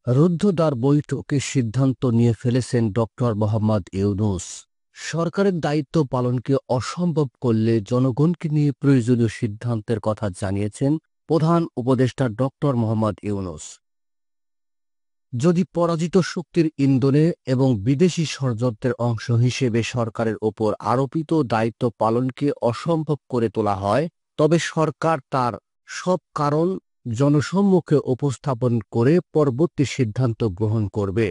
রুদ্ধদ্বার বৈঠকে সিদ্ধান্ত নিয়ে ফেলেছেন ডক্টর মোহাম্মদ ইউনূস। সরকারের দায়িত্ব পালনকে অসম্ভব করলে জনগণকে নিয়ে প্রয়োজনীয় সিদ্ধান্তের কথা জানিয়েছেন প্রধান উপদেষ্টা ডক্টর মোহাম্মদ ইউনূস। যদি পরাজিত শক্তির ইন্ধনে এবং বিদেশি ষড়যন্ত্রের অংশ হিসেবে সরকারের ওপর আরোপিত দায়িত্ব পালনকে অসম্ভব করে তোলা হয়, তবে সরকার তার সব কারণ জনসম্মুখে উপস্থাপন করে পরবর্তী সিদ্ধান্ত গ্রহণ করবে।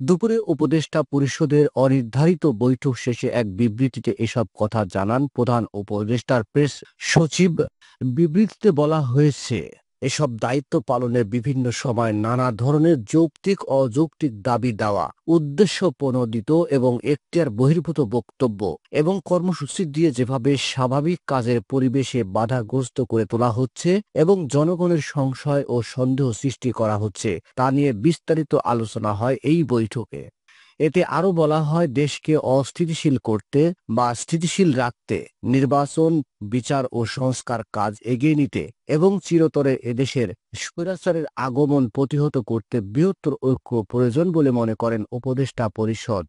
দুপুরে উপদেষ্টা পরিষদের অনির্ধারিত বৈঠক শেষে এক বিবৃতিতে এসব কথা জানান প্রধান উপদেষ্টার প্রেস সচিব। বিবৃতিতে বলা হয়েছে, এসব দায়িত্ব পালনের বিভিন্ন সময় নানা ধরনের যৌক্তিক অযৌক্তিক দাবি দেওয়া, উদ্দেশ্য প্রণোদিত এবং এখতিয়ার বহির্ভূত বক্তব্য এবং কর্মসূচি দিয়ে যেভাবে স্বাভাবিক কাজের পরিবেশে বাধাগ্রস্ত করে তোলা হচ্ছে এবং জনগণের সংশয় ও সন্দেহ সৃষ্টি করা হচ্ছে, তা নিয়ে বিস্তারিত আলোচনা হয় এই বৈঠকে। এতে আরও বলা হয়, দেশকে অস্থিতিশীল করতে বা স্থিতিশীল রাখতে, নির্বাচন, বিচার ও সংস্কার কাজ এগিয়ে নিতে এবং চিরতরে এদেশের স্বৈরাচারের আগমন প্রতিহত করতে বৃহত্তর ঐক্য প্রয়োজন বলে মনে করেন উপদেষ্টা পরিষদ।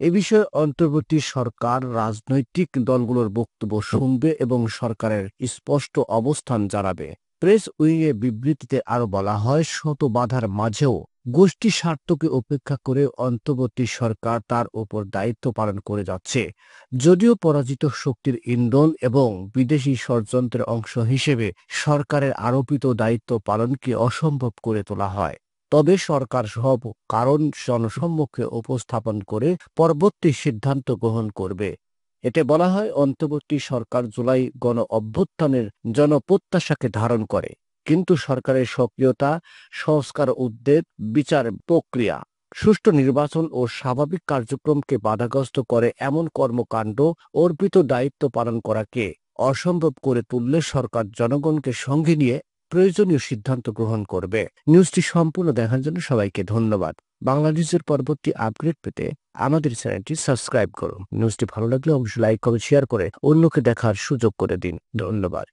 এ বিষয়ে অন্তর্বর্তী সরকার রাজনৈতিক দলগুলোর বক্তব্য শুনবে এবং সরকারের স্পষ্ট অবস্থান জানাবে। প্রেস উইংয়ে বিবৃতিতে আরও বলা হয়, শত বাধার মাঝেও গোষ্ঠী স্বার্থকে উপেক্ষা করে অন্তর্বর্তী সরকার তার ওপর দায়িত্ব পালন করে যাচ্ছে। যদিও পরাজিত শক্তির ইন্ধন এবং বিদেশি ষড়যন্ত্রের অংশ হিসেবে সরকারের আরোপিত দায়িত্ব পালনকে অসম্ভব করে তোলা হয়, তবে সরকার সব কারণ জনসম্মুখে উপস্থাপন করে পরবর্তী সিদ্ধান্ত গ্রহণ করবে। এতে বলা হয়, অন্তর্বর্তী সরকার জুলাই গণ অভ্যুত্থানের জনপ্রত্যাশাকে ধারণ করে, কিন্তু সরকারের সক্রিয়তা, সংস্কার উদ্যোগ, বিচার প্রক্রিয়া, সুষ্ঠু নির্বাচন ও স্বাভাবিক কার্যক্রমকে বাধাগ্রস্ত করে এমন কর্মকাণ্ড অর্পিত দায়িত্ব পালন করাকে অসম্ভব করে তুললে সরকার জনগণকে সঙ্গে নিয়ে প্রয়োজনীয় সিদ্ধান্ত গ্রহণ করবে। নিউজটি সম্পূর্ণ দেখার জন্য সবাইকে ধন্যবাদ। বাংলাদেশের পরবর্তী আপডেট পেতে আমাদের চ্যানেলটি সাবস্ক্রাইব করুন। নিউজটি ভালো লাগলে অবশ্যই লাইক, কমেন্ট, শেয়ার করে অন্যকে দেখার সুযোগ করে দিন। ধন্যবাদ।